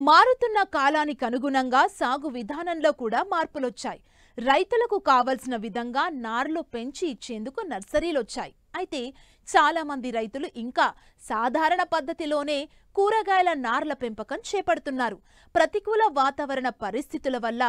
మారుతున్న కాలానికి అనుగుణంగా సాగు విధానంలో కూడా మార్పులొచ్చాయి. రైతులకు కావలసిన విధంగా నార్లు పెంచి ఇచ్చేందుకు నర్సరీలొచ్చాయి. అయితే చాలా మంది రైతులు ఇంకా సాధారణ పద్ధతిలోనే కూరగాయల నార్ల పెంపకం చేపడుతున్నారు. ప్రతికూల వాతావరణ పరిస్థితుల వల్ల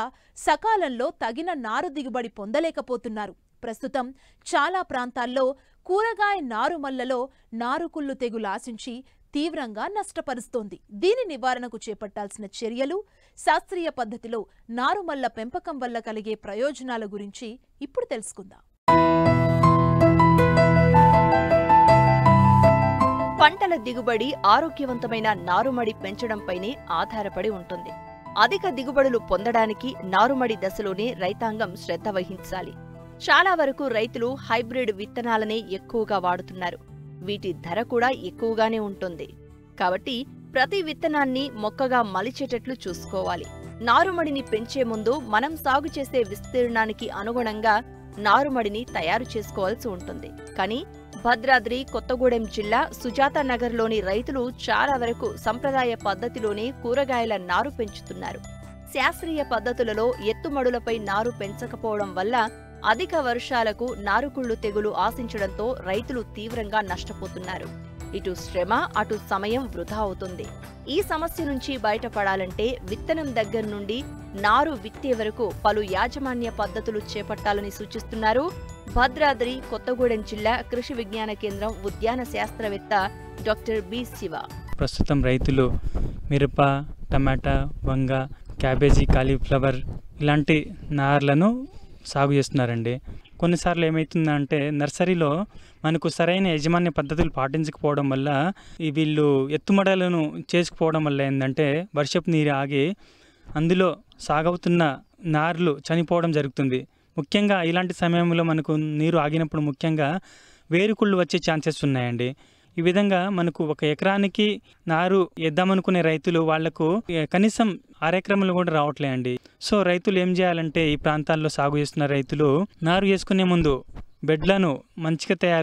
సకాలంలో తగిన నారు దిగుబడి పొందలేకపోతున్నారు. ప్రస్తుతం చాలా ప్రాంతాల్లో కూరగాయ నారుమల్లలో నారుకుళ్ళు తెగులు ఆశించి తీవ్రంగా నష్టపరుస్తోంది. దీని నివారణకు చేపట్టాల్సిన చర్యలు, శాస్త్రీయ పద్ధతిలో నారుమల్ల పెంపకం వల్ల కలిగే ప్రయోజనాల గురించి ఇప్పుడు తెలుసుకుందాం. పంటల దిగుబడి ఆరోగ్యవంతమైన నారుమడి పెంచడంపైనే ఆధారపడి ఉంటుంది. అధిక దిగుబడులు పొందడానికి నారుమడి దశలోనే రైతాంగం శ్రద్ధ వహించాలి. చాలా వరకు రైతులు హైబ్రిడ్ విత్తనాలనే ఎక్కువగా వాడుతున్నారు. వీటి ధర కూడా ఎక్కువగానే ఉంటుంది. కాబట్టి ప్రతి విత్తనాన్ని మొక్కగా మలిచేటట్లు చూసుకోవాలి. నారుమడిని పెంచే ముందు మనం సాగు చేసే విస్తీర్ణానికి అనుగుణంగా నారుమడిని తయారు చేసుకోవాల్సి ఉంటుంది. కానీ భద్రాద్రి కొత్తగూడెం జిల్లా సుజాతానగర్లోని రైతులు చాలా వరకు సంప్రదాయ పద్ధతిలోనే కూరగాయల నారు పెంచుతున్నారు. శాస్త్రీయ పద్ధతులలో ఎత్తుమడులపై నారు పెంచకపోవడం వల్ల అధిక వర్షాలకు నారుకుళ్ళు తెగులు ఆశించడంతో రైతులు తీవ్రంగా నష్టపోతున్నారు. ఇటు శ్రమ, అటు సమయం వృధా అవుతుంది. ఈ సమస్య నుంచి బయటపడాలంటే విత్తనం దగ్గర నుండి నారు విత్తే వరకు పలు యాజమాన్య పద్ధతులు చేపట్టాలని సూచిస్తున్నారు భద్రాద్రి కొత్తగూడెం జిల్లా కృషి విజ్ఞాన కేంద్రం ఉద్యాన శాస్త్రవేత్త డాక్టర్ బి శివ. ప్రస్తుతం రైతులు మిరప, టమాటా, వంగ, క్యాబేజీ, కాలీఫ్లవర్ ఇలాంటి నార్లను సాగు చేస్తున్నారండి. కొన్నిసార్లు ఏమవుతుందంటే నర్సరీలో మనకు సరైన యాజమాన్య పద్ధతులు పాటించకపోవడం వల్ల వీళ్ళు ఎత్తుమడలను చేసుకుపోవడం వల్ల ఏంటంటే వర్షపు నీరు ఆగి అందులో సాగవుతున్న నార్లు చనిపోవడం జరుగుతుంది. ముఖ్యంగా ఇలాంటి సమయంలో మనకు నీరు ఆగినప్పుడు ముఖ్యంగా వేరుకుళ్ళు వచ్చే ఛాన్సెస్ ఉన్నాయండి. ఈ విధంగా మనకు ఒక ఎకరానికి నారు వేద్దామనుకునే రైతులు వాళ్లకు కనీసం అరెకరంలో కూడా రావట్లేదండి. సో రైతులు ఏం చేయాలంటే ఈ ప్రాంతాల్లో సాగు చేస్తున్న రైతులు నారు వేసుకునే ముందు బెడ్లను మంచిగా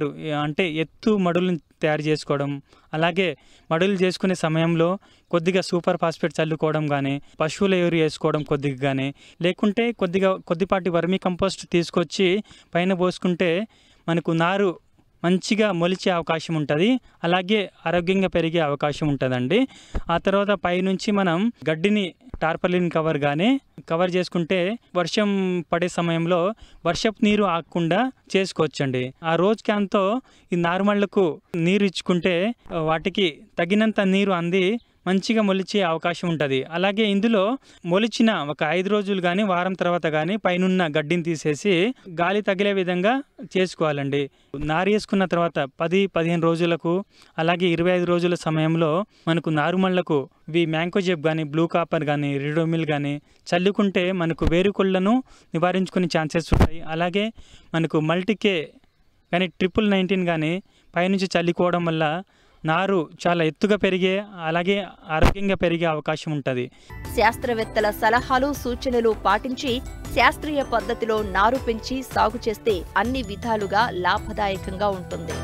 ఎత్తు మడులను తయారు చేసుకోవడం, అలాగే మడులు చేసుకునే సమయంలో కొద్దిగా సూపర్ ఫాస్ఫేట్ చల్లుకోవడం కానీ, పశువుల ఎరువు వేసుకోవడం కొద్దిగా కానీ, లేకుంటే కొద్దిపాటి వర్మీ కంపోస్ట్ తీసుకొచ్చి పైన పోసుకుంటే మనకు నారు మంచిగా మొలిచే అవకాశం ఉంటుంది. అలాగే ఆరోగ్యంగా పెరిగే అవకాశం ఉంటుందండి. ఆ తర్వాత పైనుంచి మనం గడ్డిని టార్పలిన్ కవర్ చేసుకుంటే వర్షం పడే సమయంలో వర్షపు నీరు ఆగకుండా చేసుకోవచ్చండి. ఆ రోజుకి అంతో ఈ నారుమళ్లకు నీరు ఇచ్చుకుంటే వాటికి తగినంత నీరు అంది మంచిగా మొలిచే అవకాశం ఉంటుంది. అలాగే ఇందులో మొలిచిన ఒక 5 రోజులు కానీ వారం తర్వాత కానీ పైనున్న గడ్డిని తీసేసి గాలి తగిలే విధంగా చేసుకోవాలండి. నారు వేసుకున్న తర్వాత 10-15 రోజులకు అలాగే 25 రోజుల సమయంలో మనకు నారుమళ్లకు మ్యాంకోజెబ్ కానీ, బ్లూ కాపర్ కానీ, రిడోమిల్ కానీ చల్లుకుంటే మనకు వేరుకుళ్లను నివారించుకునే ఛాన్సెస్ ఉంటాయి. అలాగే మనకు మల్టీకే కానీ, 1919 కానీ పైనుంచి చల్లుకోవడం వల్ల నారు చాలా ఎత్తుగా పెరిగే అలాగే ఆరోగ్యంగా పెరిగే అవకాశం ఉంటుంది. శాస్త్రవేత్తల సలహాలు, సూచనలు పాటించి శాస్త్రీయ పద్ధతిలో నారు పెంచి సాగు చేస్తే అన్ని విధాలుగా లాభదాయకంగా ఉంటుంది.